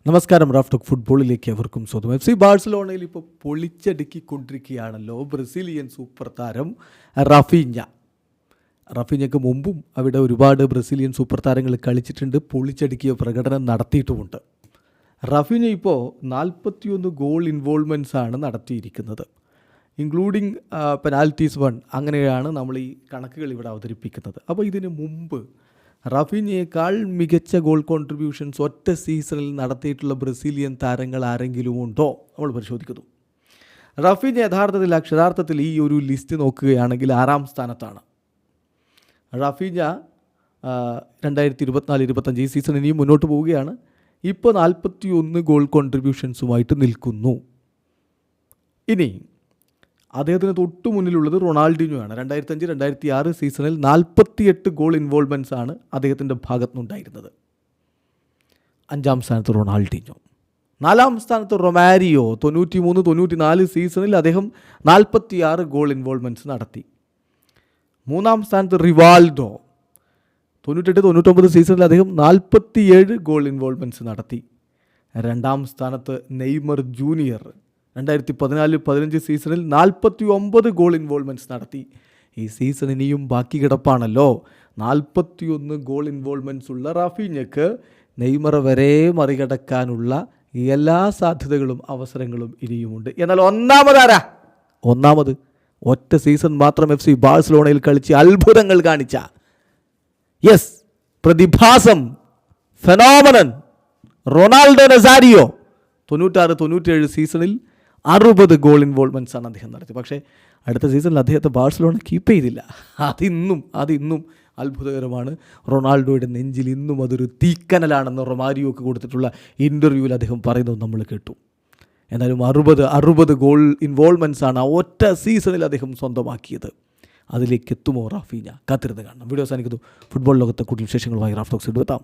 നമസ്കാരം. Raf talk ഫുട്ബോളിലേക്ക് അവർക്കും സ്വന്തം. FC ബാഴ്സലോണയിൽ ഇപ്പോൾ പൊളിച്ചടുക്കിക്കൊണ്ടിരിക്കുകയാണല്ലോ ബ്രസീലിയൻ സൂപ്പർ താരം റാഫീഞ്ഞയ്ക്ക് മുമ്പും അവിടെ ഒരുപാട് ബ്രസീലിയൻ സൂപ്പർ താരങ്ങൾ കളിച്ചിട്ടുണ്ട്, പൊളിച്ചടുക്കിയ പ്രകടനം നടത്തിയിട്ടുമുണ്ട്. റാഫീഞ്ഞ ഇപ്പോൾ 41 ഗോൾ ഇൻവോൾവ്മെൻറ്റ്സാണ് നടത്തിയിരിക്കുന്നത്, ഇൻക്ലൂഡിങ് പെനാൽറ്റീസ് 1. അങ്ങനെയാണ് നമ്മൾ ഈ കണക്കുകൾ ഇവിടെ അവതരിപ്പിക്കുന്നത്. അപ്പോൾ ഇതിന് മുമ്പ് റാഫീഞ്ഞയേക്കാൾ മികച്ച ഗോൾ കോൺട്രിബ്യൂഷൻസ് ഒറ്റ സീസണിൽ നടത്തിയിട്ടുള്ള ബ്രസീലിയൻ താരങ്ങൾ ആരെങ്കിലും ഉണ്ടോ നമ്മൾ പരിശോധിക്കുന്നു. റാഫീഞ്ഞ യഥാർത്ഥത്തിൽ അക്ഷരാർത്ഥത്തിൽ ഈ ഒരു ലിസ്റ്റ് നോക്കുകയാണെങ്കിൽ 6ാം സ്ഥാനത്താണ്. റാഫീഞ്ഞ 2024-25 ഈ സീസൺ ഇനിയും മുന്നോട്ട് പോവുകയാണ്. ഇപ്പോൾ 41 ഗോൾ കോൺട്രിബ്യൂഷൻസുമായിട്ട് നിൽക്കുന്നു. ഇനി അദ്ദേഹത്തിന് തൊട്ടു മുന്നിലുള്ളത് റൊണാൾഡിനോയാണ്. 2005-2006 സീസണിൽ 48 ഗോൾ ഇൻവോൾവ്മെൻറ്റ്സ് ആണ് അദ്ദേഹത്തിൻ്റെ ഭാഗത്തുനിന്നുണ്ടായിരുന്നത്. 5ാം സ്ഥാനത്ത് റൊണാൾഡിനോ. 4ാം സ്ഥാനത്ത് റൊമാരിയോ. 93-94 സീസണിൽ അദ്ദേഹം 46 ഗോൾ ഇൻവോൾവ്മെൻറ്റ്സ് നടത്തി. 3ാം സ്ഥാനത്ത് റിവാൾഡോ. 98-99 സീസണിൽ അദ്ദേഹം 47 ഗോൾ ഇൻവോൾവ്മെൻറ്റ്സ് നടത്തി. 2ാം സ്ഥാനത്ത് നെയ്മർ ജൂനിയർ. 2014-15 സീസണിൽ 49 ഗോൾ ഇൻവോൾവ്മെൻറ്റ്സ് നടത്തി. ഈ സീസൺ ഇനിയും ബാക്കി കിടപ്പാണല്ലോ. 41 ഗോൾ ഇൻവോൾവ്മെൻറ്റ്സ് ഉള്ള റാഫീഞ്ഞയ്ക്ക് നെയ്മർ വരെ മറികടക്കാനുള്ള എല്ലാ സാധ്യതകളും അവസരങ്ങളും ഇനിയുമുണ്ട്. എന്നാൽ ഒന്നാമത് ഒറ്റ സീസൺ മാത്രം FC ബാഴ്സലോണയിൽ കളിച്ച് അത്ഭുതങ്ങൾ കാണിച്ച പ്രതിഭാസം, ഫെനോമനൻ റൊണാൾഡോ നസാരിയോ 96-97 സീസണിൽ 60 ഗോൾ ഇൻവോൾവ്മെൻറ്റ്സ് ആണ് അദ്ദേഹം നടത്തി. പക്ഷേ അടുത്ത സീസണിൽ അദ്ദേഹത്തെ ബാഴ്സലോണ കീപ്പ് ചെയ്തില്ല. അതിന്നും അത്ഭുതകരമാണ്. റൊണാൾഡോയുടെ നെഞ്ചിൽ ഇന്നും അതൊരു തീക്കനലാണെന്ന് റൊമാരിയോക്ക് കൊടുത്തിട്ടുള്ള ഇൻ്റർവ്യൂവിൽ അദ്ദേഹം പറയുന്നത് നമ്മൾ കേട്ടു. എന്നാലും 60 ഗോൾ ഇൻവോൾവ്മെൻറ്റ്സ് ആണ് ഒറ്റ സീസണിൽ അദ്ദേഹം സ്വന്തമാക്കിയത്. അതിലേക്ക് എത്തുമോ റാഫീഞ്ഞ? കാത്തിരുന്ന് കാണണം. വീഡിയോ അവസാനിക്കുന്നു. ഫുട്ബോൾ ലോകത്തെ കൂടുതൽ വിശേഷങ്ങളുമായി റാഫ് ടോക്സ് എത്താം.